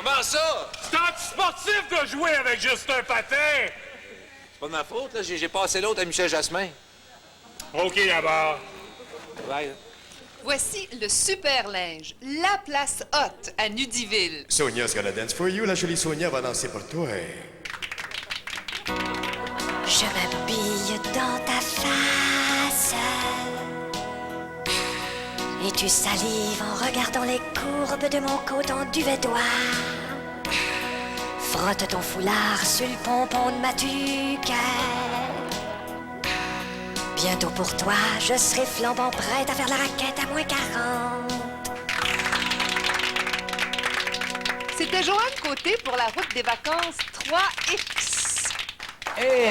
Comment ça? C'est anti-sportif de jouer avec juste un patin! C'est pas de ma faute, là. J'ai passé l'autre à Michel Jasmin. OK, d'abord. Ouais. Voici le super linge, la place haute à Nudiville. Sonia's gonna dance for you. La jolie Sonia va danser pour toi. Je m'habille dans ta face et tu salives en regardant les courbes de mon coton duvédois. Frotte ton foulard sur le pompon de ma tuque. Bientôt pour toi, je serai flambant prête à faire la raquette à moins 40. C'était Joanne Côté pour la route des vacances 3X. Et...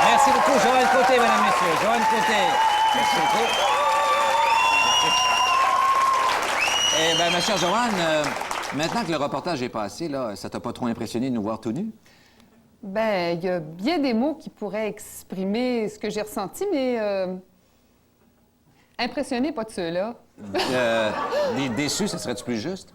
Merci beaucoup, Joanne Côté, mesdames, messieurs. Joanne Côté. Merci beaucoup. Eh bien, ma chère Joanne, maintenant que le reportage est passé, là, ça t'a pas trop impressionné de nous voir tout nus? Ben, il y a bien des mots qui pourraient exprimer ce que j'ai ressenti, mais impressionné, pas de ceux-là. Déçu, ça serait-tu plus juste?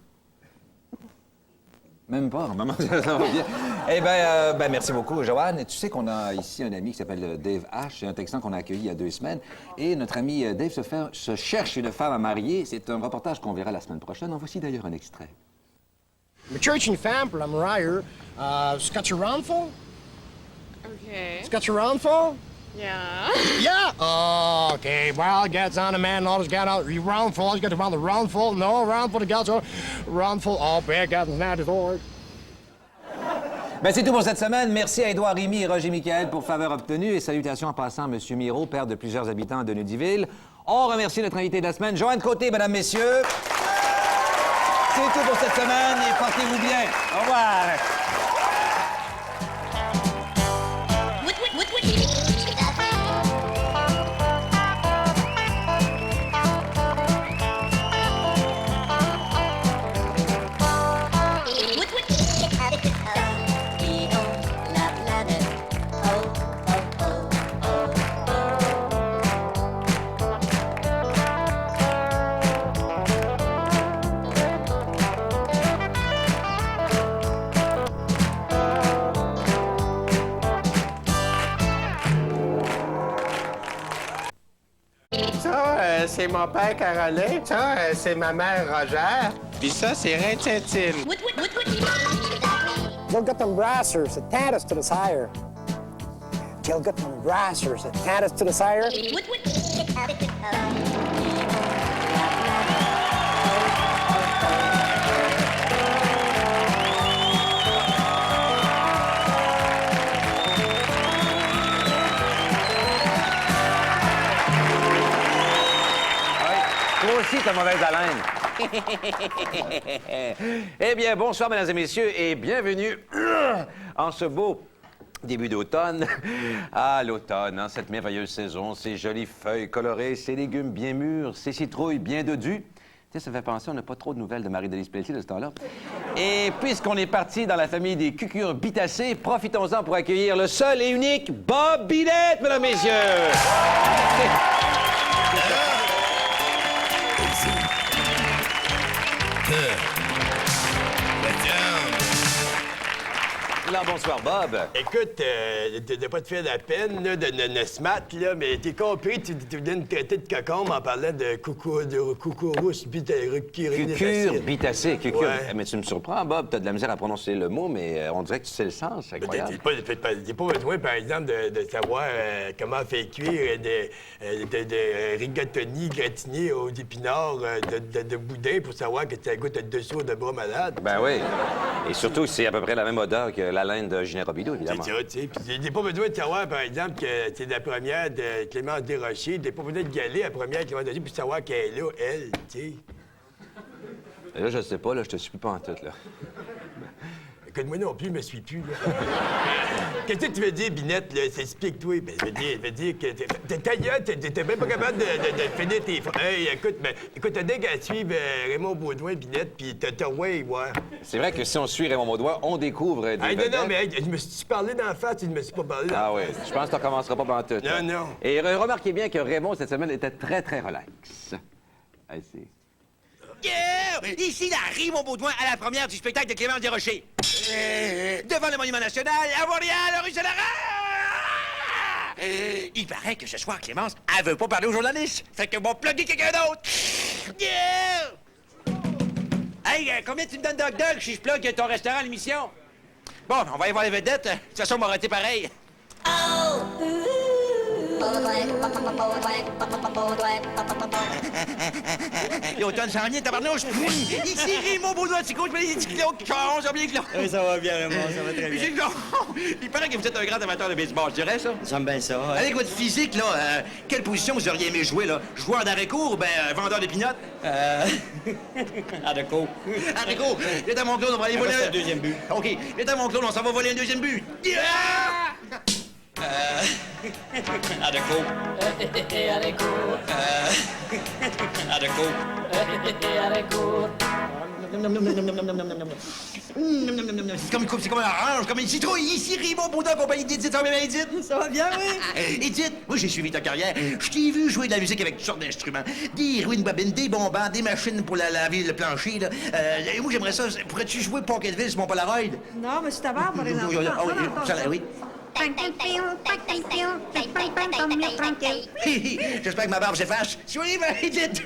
Même pas, maman, ça va bien. Eh bien, merci beaucoup, Joanne. Tu sais qu'on a ici un ami qui s'appelle Dave H. C'est un Texan qu'on a accueilli il y a 2 semaines. Et notre ami Dave se cherche une femme à marier. C'est un reportage qu'on verra la semaine prochaine. En voici d'ailleurs un extrait. My church in Famper, I'm Ryer. It's got your roundful? Okay. It's got your roundful? Yeah. Yeah. Oh, okay. Well, gets on a man, always got out. You roundful, you got to round the roundful. No, roundful, the gals, roundful. Oh, bad guys, not at all. Ben, c'est tout pour cette semaine. Merci à Édouard Rémy et Roger Michael pour faveur obtenue et salutations en passant à M. Miro, père de plusieurs habitants de Nudiville. On remercie notre invité de la semaine, Joanne Côté, mesdames, messieurs. C'est tout pour cette semaine et portez-vous bien. Au revoir. Ça, c'est mon père Caroline. Ça, c'est ma mère Roger. Puis ça, c'est Reine Tintine. They'll get them brassers that tant us to the sire. They'll get them brassers that tant us to the sire. Toi aussi, t'as mauvaise haleine. Eh bien, bonsoir, mesdames et messieurs, et bienvenue en ce beau début d'automne. Ah, l'automne, hein, cette merveilleuse saison, ces jolies feuilles colorées, ces légumes bien mûrs, ces citrouilles bien dodues. Tu sais, ça fait penser, on n'a pas trop de nouvelles de Marie-Denis Pelletier de ce temps-là. Et puisqu'on est parti dans la famille des cucurbitacées, profitons-en pour accueillir le seul et unique Bob Binette, mesdames et messieurs. Alors, bonsoir, Bob. Écoute, t'as pas te faire la peine là, de se mattre, là, mais t'es compris, tu viens de traiter de cocombe en parlant de cucurbitacées. Cucurbitacées. Ouais. Mais tu me surprends, Bob. T'as de la misère à prononcer le mot, mais on dirait que tu sais le sens. C'est incroyable. T'as pas besoin, par exemple, de savoir comment faire cuire de rigatoni gratiné aux épinards de boudin pour savoir que ça goûte le dessous de bras malade. Ben oui. Et surtout, c'est à peu près la même odeur que la laine de Ginette Robidoux, évidemment. C'est ça, tu sais. Puis t'as pas besoin de savoir, par exemple, que c'est la première de Clémence Desrochers. T'as pas besoin de galer la première Clémence Desrochers pour savoir qu'elle est là, elle, tu sais. Et là, je sais pas, là, je te suis pas en tout, là. Écoute, moi non plus, je me suis plus, là. Qu'est-ce que tu veux dire, Binette, là? Explique-toi. Ben, je veux dire que... Ta gueule, t'es même pas capable de finir tes... Hey, écoute, t'as dingue à suivre Raymond Baudouin, Binette, puis t'as ouais, ouais. C'est vrai que si on suit Raymond Baudouin, on découvre des Hey, vedettes. non, mais hey, je me suis parlé d'en face, je me suis pas parlé d'en Ah oui, face. je pense que tu recommenceras pas pendant tout. Non, non. Et remarquez bien que Raymond, cette semaine, était très, très relax. Ah, c'est... Yeah! Ici la rime au Baudouin à la première du spectacle de Clémence Desrochers. Devant le Monument National, à Montréal, rue Saint-Laurent! Il paraît que ce soir, Clémence, elle veut pas parler aux journalistes. Fait que bon, plugger quelqu'un d'autre. Yeah! Hey, combien tu me donnes d'hot dog si je plug ton restaurant à l'émission? Bon, on va aller voir les vedettes. De toute façon, on m'a raté pareil. L'automne s'en vient, tabarnouche. Ici, Rimo Baudouin, c'est cool, je mets des petits kilos qui chargent, ça va bien, Claude. Oui, ça va bien, Raymond, ça va très bien. Il paraît que vous êtes un grand amateur de baseball, je dirais ça. J'aime bien ça. Ouais. Avec votre physique, là, quelle position vous auriez aimé jouer, là? Joueur d'arrêt-court ou ben vendeur de pinottes? Adeco. Arrêt-court, viens dans mon clone, on va aller voler C'est le deuxième but. OK, viens dans mon clone, on s'en va voler un deuxième but. Yeah! Adeco. Adeco. Adeco. C'est comme un orange, comme une citrouille. Ici, Rimo Baudouin, compagnie d'Edith. Ça va bien, Edith? Ça va bien, oui. Edith, moi, j'ai suivi ta carrière. Je t'ai vu jouer de la musique avec toutes sortes d'instruments. Des rouines bobines, des bombans, des machines pour laver le plancher, là. Moi, j'aimerais ça. Pourrais-tu jouer Pocketville sur mon Polaroid? Non, mais c'est tabac, par exemple. Oui. J'espère que ma barbe s'efface. Suivez, Edith!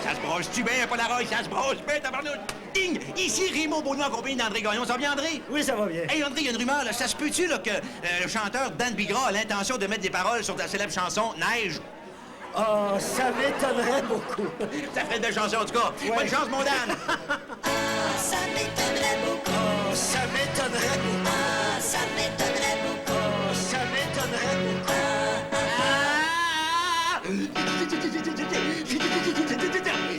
Ça se brosse-tu bien, un Polaroid? Ça se brosse bien, tabarnouche! Ding! Ici, Rimo Baudouin en compagnie d'André Gagnon. Ça va bien, André? Oui, ça va bien. Hey, André, il y a une rumeur, là. Ça se peut-tu, là, que le chanteur Dan Bigra a l'intention de mettre des paroles sur ta célèbre chanson « Neige ». Oh, ça m'étonnerait beaucoup. Ça ferait de belle chanson, en tout cas. Ouais. Bonne chance, mon Dan! Ça m'étonnerait beaucoup. Oh, ça m'étonnerait beaucoup. Ça m'étonnerait beaucoup. Oh, ça m'étonnerait beaucoup.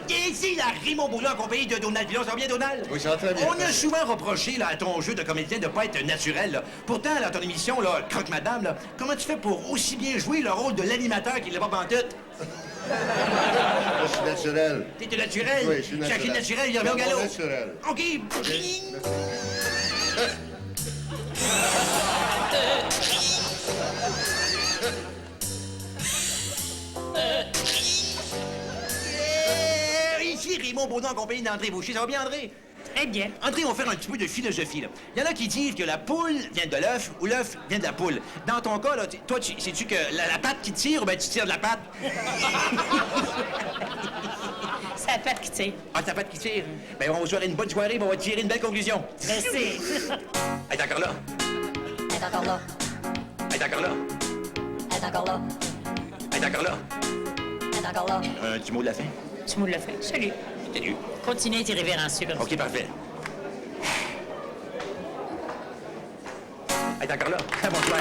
Et ici, la Rimo Baudouin en compagnie de Donald Villon. Ça va bien, Donald? Oui, ça va très bien. On a souvent reproché là, à ton jeu de comédien de pas être naturel. Là. Pourtant, dans ton émission, là, Croque Madame, là, comment tu fais pour aussi bien jouer le rôle de l'animateur qui l'est pas pantoute? Je suis naturel. T'es naturel? Oui, je suis naturel. Chacun naturel, il revient au galop. Naturel. OK. Ici, Raymond Baudouin en compagnie d'André Boucher. Ça va bien, André? Très bien. André, on va faire un petit peu de philosophie, là. Il y en a qui disent que la poule vient de l'œuf ou l'œuf vient de la poule. Dans ton cas, là, toi, sais-tu que la patte qui tire ou ben tu tires de la patte? C'est la patte qui tire. Ah, c'est la patte qui tire? Ben, on va se faire une bonne soirée, on va tirer une belle conclusion. Merci. Elle est encore là. Elle est encore là. Elle est encore là. Elle est encore là. Elle est encore là. Elle est encore là. Un petit mot de la fin? Tu me l'as fait. Salut. Salut. Continue à être irrévérencieux comme ça. OK, parfait. Elle est encore là. Bonsoir.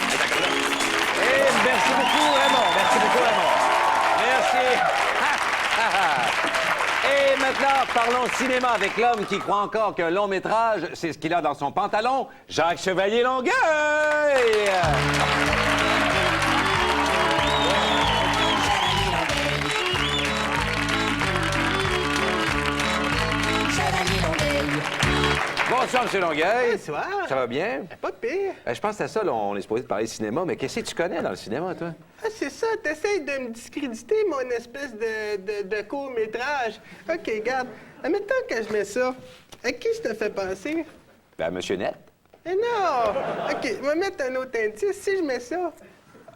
Elle est encore là. Et merci beaucoup, Raymond. Merci beaucoup, Raymond. Merci. Et maintenant, parlons cinéma avec l'homme qui croit encore qu'un long métrage, c'est ce qu'il a dans son pantalon, Jacques Chevalier-Longueuil. Bonsoir, M. Longueuil. Bonsoir. Ça va bien? Pas pire. Je pense que c'est ça, là, on est supposé de parler de cinéma, mais qu'est-ce que tu connais dans le cinéma, toi? Ah, c'est ça, t'essayes de me discréditer mon espèce de court-métrage. OK, regarde, admettons que je mets ça. À qui je te fais penser? Ben, M. Net. Eh non! OK, je vais mettre un autre indice. Si je mets ça...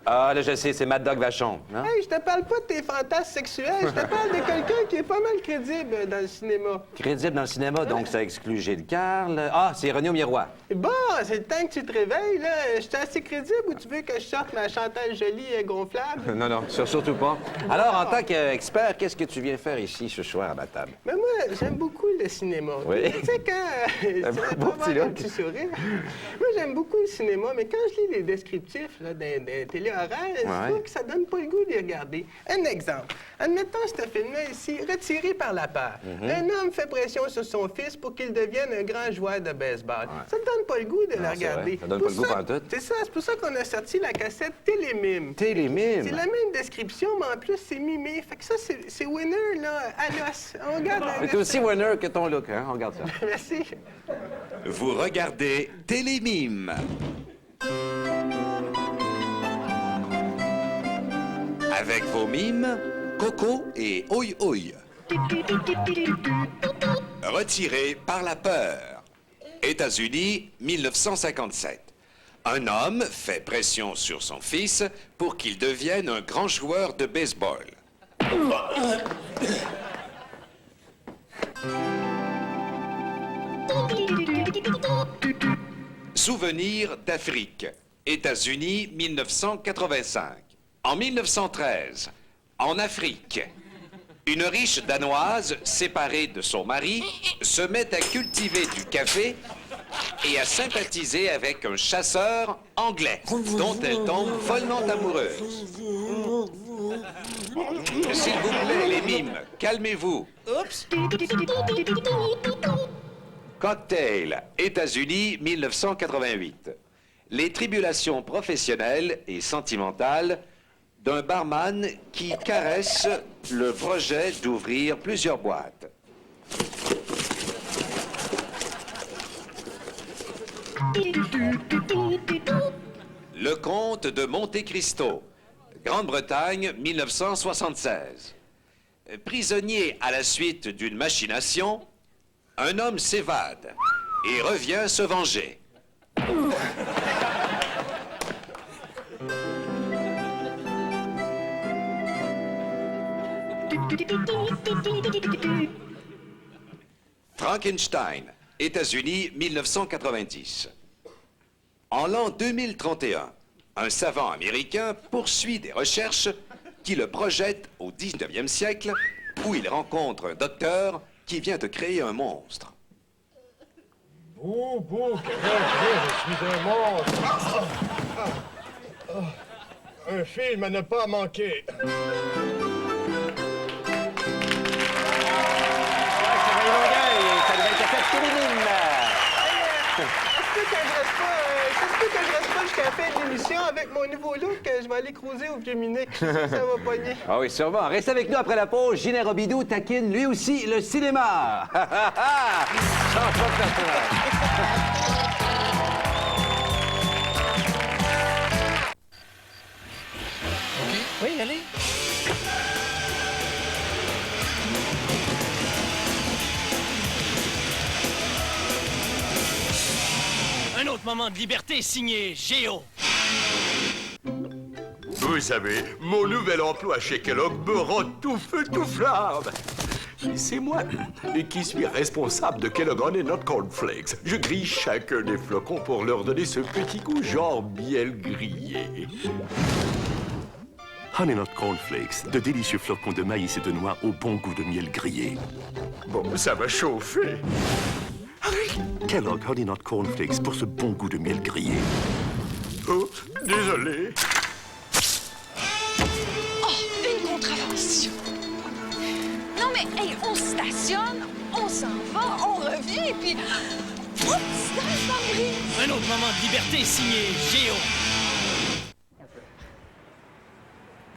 Ah, là, je sais, c'est Mad Dog Vachon, non? Hey, je te parle pas de tes fantasmes sexuels, je te parle de quelqu'un qui est pas mal crédible dans le cinéma. Crédible dans le cinéma, donc ça exclut Gilles Carle. Ah, c'est René au Miroir. Bon, c'est le temps que tu te réveilles, là. Je suis assez crédible ou tu veux que je sorte ma Chantal Jolie gonflable? Non, non, surtout pas. Alors, en tant qu'expert, qu'est-ce que tu viens faire ici ce soir à ma table? Mais moi, j'aime beaucoup le cinéma. Oui. Tu sais, quand... Un beau petit un look. petit sourire. Moi, j'aime beaucoup le cinéma, mais quand je lis les descriptifs là, des téléhoraires, je trouve que ça donne pas le goût d'y regarder. Un exemple. Admettons ce film-là ici, retiré par la peur. Un homme fait pression sur son fils pour qu'il devienne un grand joueur de baseball. Ça te donne pas le goût de le regarder. Ça donne pas le goût pantoute. C'est ça, c'est pour ça qu'on a sorti la cassette Télémime. Télémime? C'est la même description, mais en plus, c'est mimé. Fait que ça, c'est winner, là, à l'os. On regarde Mais t'es aussi winner que ton look, hein? On regarde ça. Merci. Vous regardez Télémime. Avec vos mimes, Coco et Oi Oi. Retiré par la peur. États-Unis, 1957. Un homme fait pression sur son fils pour qu'il devienne un grand joueur de baseball. Souvenir d'Afrique. États-Unis, 1985. En 1913, en Afrique, une riche Danoise, séparée de son mari, se met à cultiver du café et à sympathiser avec un chasseur anglais, dont elle tombe follement amoureuse. S'il vous plaît, les mimes, calmez-vous. Oups! Cocktail, États-Unis, 1988. Les tribulations professionnelles et sentimentales d'un barman qui caresse le projet d'ouvrir plusieurs boîtes. Le comte de Monte Cristo, Grande-Bretagne, 1976. Prisonnier à la suite d'une machination, un homme s'évade et revient se venger. Frankenstein, États-Unis, 1990. En l'an 2031, un savant américain poursuit des recherches qui le projettent au 19e siècle, où il rencontre un docteur qui vient de créer un monstre. Bouh, je suis un monstre. Un film à ne pas manquer. Que je reste pas jusqu'à la fin de l'émission avec mon nouveau look. Je vais aller cruiser au Vieux-Munich. Ça va pogner. Ah oui, sûrement. Reste avec nous après la pause. Gilles Robidoux taquine lui aussi le cinéma. Changement de personnage. Oui, allez. Un autre moment de liberté signé Géo. Vous savez, mon nouvel emploi chez Kellogg me rend tout feu, tout flamme. C'est moi qui suis responsable de Kellogg Honey Nut Cornflakes. Je grille chacun des flocons pour leur donner ce petit goût genre miel grillé. Honey Nut Cornflakes, de délicieux flocons de maïs et de noix au bon goût de miel grillé. Bon, ça va chauffer. Kellogg Honey Nut Cornflakes pour ce bon goût de miel grillé. Oh, désolé. Oh, une contravention. Non, mais, hey, on stationne, on s'en va, on revient, et puis... Oups, dans le pare-brise. Un autre moment de liberté signé Géo.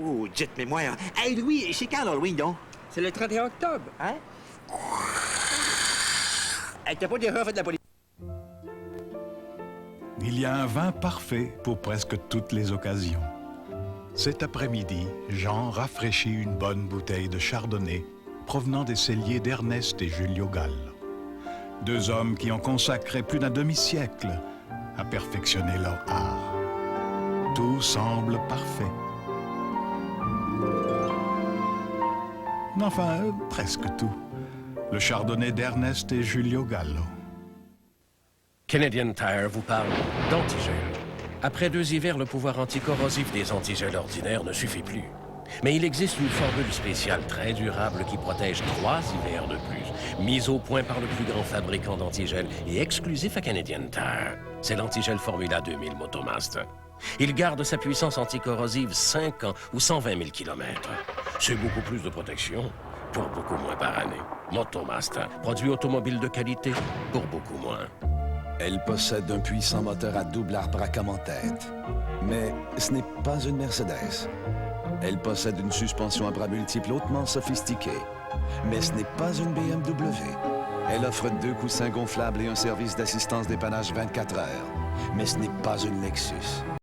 Oh, dites-moi. Hey, Louis, c'est quand l'Halloween, donc? C'est le 31 octobre. Hein? Hey, t'as pas d'erreur fait de la police? Il y a un vin parfait pour presque toutes les occasions. Cet après-midi, Jean rafraîchit une bonne bouteille de chardonnay provenant des celliers d'Ernest et Julio Gall. Deux hommes qui ont consacré plus d'un demi-siècle à perfectionner leur art. Tout semble parfait. Enfin, presque tout. Le chardonnay d'Ernest et Julio Gallo. Canadian Tire vous parle d'antigel. Après 2 hivers, le pouvoir anticorrosif des antigels ordinaires ne suffit plus. Mais il existe une formule spéciale très durable qui protège 3 hivers de plus, mise au point par le plus grand fabricant d'antigel et exclusif à Canadian Tire. C'est l'antigel Formula 2000 Motomast. Il garde sa puissance anticorrosive 5 ans ou 120 000 km. C'est beaucoup plus de protection pour beaucoup moins par année. Motomast, produit automobile de qualité pour beaucoup moins. Elle possède un puissant moteur à double arbre à cam en tête. Mais ce n'est pas une Mercedes. Elle possède une suspension à bras multiples hautement sophistiquée. Mais ce n'est pas une BMW. Elle offre 2 coussins gonflables et un service d'assistance dépannage 24 heures. Mais ce n'est pas une Lexus.